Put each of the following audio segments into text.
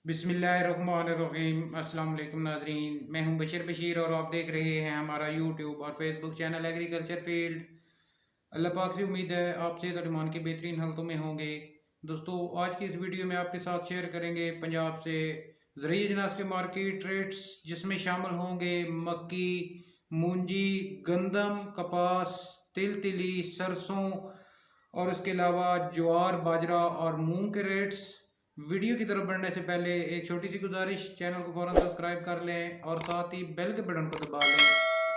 बिस्मिल्लाहिर्रहमानिर्रहीम। अस्सलाम वालेकुम नाज़रीन, मैं हूं बशीर और आप देख रहे हैं हमारा यूट्यूब और फेसबुक चैनल एग्रीकल्चर फील्ड। अल्लाह पाक से उम्मीद है आप सेहत और ईमान के बेहतरीन हालतों में होंगे। दोस्तों, आज की इस वीडियो में आपके साथ शेयर करेंगे पंजाब से ज़रूरी अजनास के मार्केट रेट्स, जिसमें शामिल होंगे मक्की, मूंजी, गंदम, कपास, तिल तिली, सरसों और उसके अलावा ज्वार, बाजरा और मूंग के रेट्स। वीडियो की तरफ बढ़ने से पहले एक छोटी सी गुजारिश, चैनल को फ़ौरन सब्सक्राइब कर लें और साथ ही बेल के बटन को दबा लें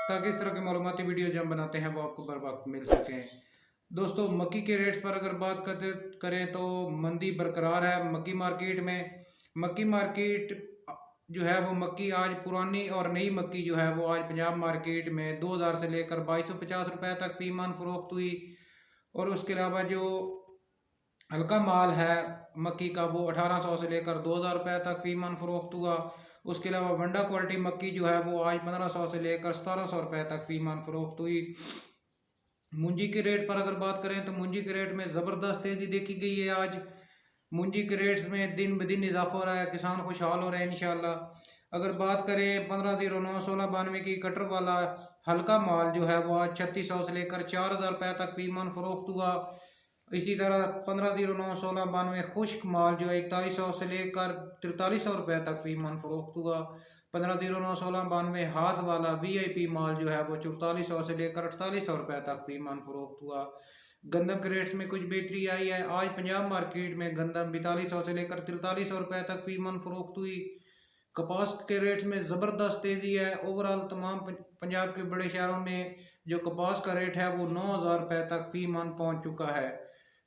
ताकि इस तरह की मालूमाती वीडियो जो हम बनाते हैं वो आपको बर वक्त मिल सकें। दोस्तों, मक्की के रेट्स पर अगर बात करें तो मंदी बरकरार है मक्की मार्केट में। मक्की मार्केट जो है वो मक्की आज पुरानी और नई मक्की जो है वो आज पंजाब मार्केट में 2000 से लेकर 2250 रुपये तक फी मन फरोख्त हुई। और उसके अलावा जो हल्का माल है मक्की का वो 1800 से लेकर 2000 रुपये तक फी मन फरोख्त हुआ। उसके अलावा वंडा क्वालिटी मक्की जो है वो आज 1500 से लेकर 1700 रुपये तक फी मन फरोख्त हुई। मूंजी के रेट पर अगर बात करें तो मूंजी के रेट में ज़बरदस्त तेज़ी देखी गई है। आज मूंजी के रेट्स में दिन ब दिन इजाफा हो रहा है, किसान खुशहाल हो रहे हैं इंशाल्लाह। अगर बात करें 1509 1692 की कटर वाला हल्का माल जो है वो आज 3600 से लेकर 4000 रुपये तक फी मन फरोख्त हुआ। इसी तरह 1509 1692 खुश्क माल जो है 4100 से लेकर 4300 रुपये तक फी मन फरोख्त हुआ। 1509 1692 हाथ वाला VIP माल जो है वो 4400 से लेकर 4800 रुपये तक फी मन फरोख्त हुआ। गंदम के रेट्स में कुछ बेहतरी आई है। आज पंजाब मार्केट में गंदम 4200 से लेकर 4300 रुपये तक फी मन फरोख्त हुई। कपास के रेट्स में ज़बरदस्त तेज़ी है। ओवरऑल तमाम पंजाब के बड़े शहरों में जो कपास का रेट है वो 9000 रुपये तक फी मन पहुँच चुका है।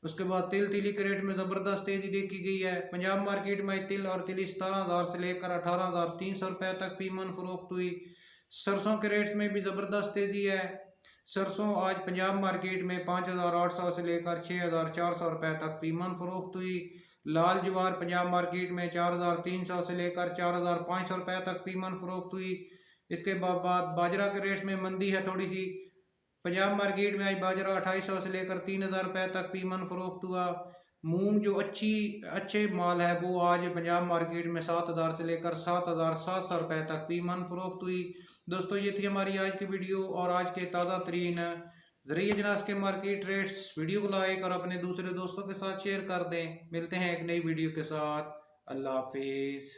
उसके बाद तिल तिली के रेट में ज़बरदस्त तेज़ी देखी गई है। पंजाब मार्केट में तिल और तिली 17000 से लेकर 18300 रुपये तक फी मन फरोख्त हुई। सरसों के रेट्स में भी ज़बरदस्त तेज़ी है। सरसों आज पंजाब मार्केट में 5800 से लेकर 6400 रुपये तक फी मन फरोख्त हुई। लाल ज्वार पंजाब मार्केट में 4300 से लेकर 4500 रुपये तक फी मन फरोख्त हुई। इसके बाद बाजरा के रेट्स में मंदी है थोड़ी सी। पंजाब मार्केट में आज बाजरा 2800 से लेकर 3000 रुपये तक फी मन फरोख्त हुआ। मूंग जो अच्छे माल है वो आज पंजाब मार्केट में 7000 से लेकर 7700 रुपये तक फी मन फरोख्त हुई। दोस्तों, ये थी हमारी आज की वीडियो और आज के ताज़ा तरीन ज़रूरी अजनास के मार्केट रेट्स। वीडियो को लाइक और अपने दूसरे दोस्तों के साथ शेयर कर दें। मिलते हैं एक नई वीडियो के साथ। अल्लाह हाफिज़।